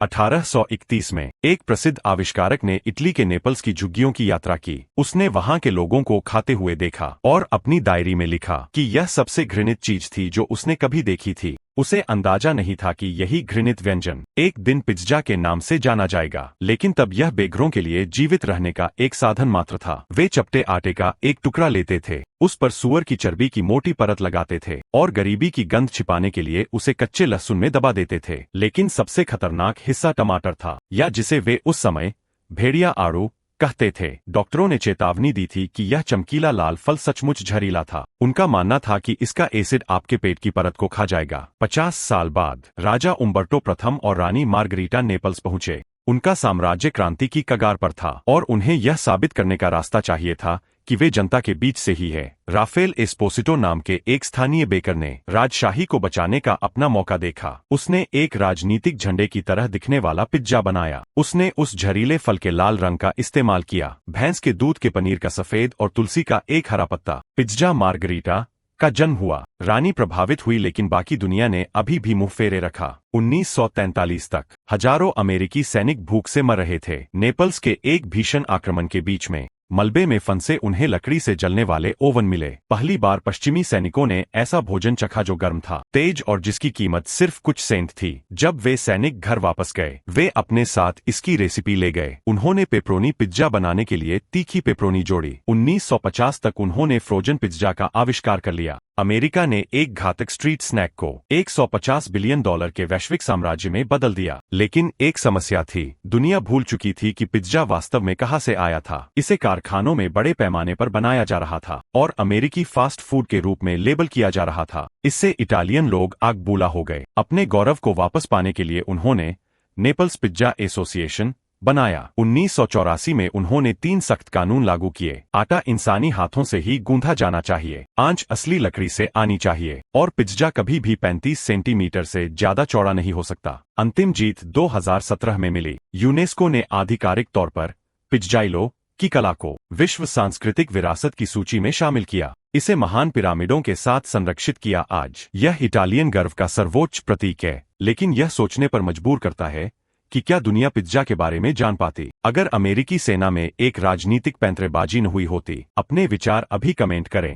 1831 में एक प्रसिद्ध आविष्कारक ने इटली के नेपल्स की झुग्गियों की यात्रा की। उसने वहां के लोगों को खाते हुए देखा और अपनी डायरी में लिखा कि यह सबसे घृणित चीज थी जो उसने कभी देखी थी। उसे अंदाजा नहीं था कि यही घृणित व्यंजन एक दिन पिज़्ज़ा के नाम से जाना जाएगा, लेकिन तब यह बेघरों के लिए जीवित रहने का एक साधन मात्र था। वे चपटे आटे का एक टुकड़ा लेते थे, उस पर सूअर की चर्बी की मोटी परत लगाते थे और गरीबी की गंध छिपाने के लिए उसे कच्चे लहसुन में दबा देते थे। लेकिन सबसे खतरनाक हिस्सा टमाटर था, या जिसे वे उस समय भेड़िया आड़ू कहते थे। डॉक्टरों ने चेतावनी दी थी कि यह चमकीला लाल फल सचमुच जहरीला था। उनका मानना था कि इसका एसिड आपके पेट की परत को खा जाएगा। 50 साल बाद राजा उम्बर्टो प्रथम और रानी मार्गरीटा नेपल्स पहुंचे। उनका साम्राज्य क्रांति की कगार पर था और उन्हें यह साबित करने का रास्ता चाहिए था कि वे जनता के बीच से ही है। राफेल एस्पोसिटो नाम के एक स्थानीय बेकर ने राजशाही को बचाने का अपना मौका देखा। उसने एक राजनीतिक झंडे की तरह दिखने वाला पिज़्ज़ा बनाया। उसने उस झरीले फल के लाल रंग का इस्तेमाल किया, भैंस के दूध के पनीर का सफेद और तुलसी का एक हरा पत्ता। पिज़्ज़ा मार्गरीटा का जन्म हुआ। रानी प्रभावित हुई, लेकिन बाकी दुनिया ने अभी भी मुंह फेरे रखा। 1943 तक हजारों अमेरिकी सैनिक भूख से मर रहे थे। नेपल्स के एक भीषण आक्रमण के बीच में मलबे में फंसे उन्हें लकड़ी से जलने वाले ओवन मिले। पहली बार पश्चिमी सैनिकों ने ऐसा भोजन चखा जो गर्म था, तेज और जिसकी कीमत सिर्फ कुछ सेंट थी। जब वे सैनिक घर वापस गए, वे अपने साथ इसकी रेसिपी ले गए। उन्होंने पेपरोनी पिज़्ज़ा बनाने के लिए तीखी पेपरोनी जोड़ी। 1950 तक उन्होंने फ्रोजन पिज़्ज़ा का आविष्कार कर लिया। अमेरिका ने एक घातक स्ट्रीट स्नैक को $150 बिलियन के वैश्विक साम्राज्य में बदल दिया। लेकिन एक समस्या थी, दुनिया भूल चुकी थी कि पिज़्ज़ा वास्तव में कहां से आया था। इसे कारखानों में बड़े पैमाने पर बनाया जा रहा था और अमेरिकी फास्ट फूड के रूप में लेबल किया जा रहा था। इससे इटालियन लोग आग बूला हो गए। अपने गौरव को वापस पाने के लिए उन्होंने नेपल्स पिज़्ज़ा एसोसिएशन बनाया। 1984 में उन्होंने 3 सख्त कानून लागू किए। आटा इंसानी हाथों से ही गूंथा जाना चाहिए, आंच असली लकड़ी से आनी चाहिए और पिज़्ज़ा कभी भी 35 सेंटीमीटर से ज्यादा चौड़ा नहीं हो सकता। अंतिम जीत 2017 में मिली। यूनेस्को ने आधिकारिक तौर पर पिज़्ज़ाइलो की कला को विश्व सांस्कृतिक विरासत की सूची में शामिल किया। इसे महान पिरामिडों के साथ संरक्षित किया। आज यह इटालियन गर्व का सर्वोच्च प्रतीक है, लेकिन यह सोचने पर मजबूर करता है कि क्या दुनिया पिज़्ज़ा के बारे में जान पाती अगर अमेरिकी सेना में एक राजनीतिक पैंतरेबाजी न हुई होती। अपने विचार अभी कमेंट करें।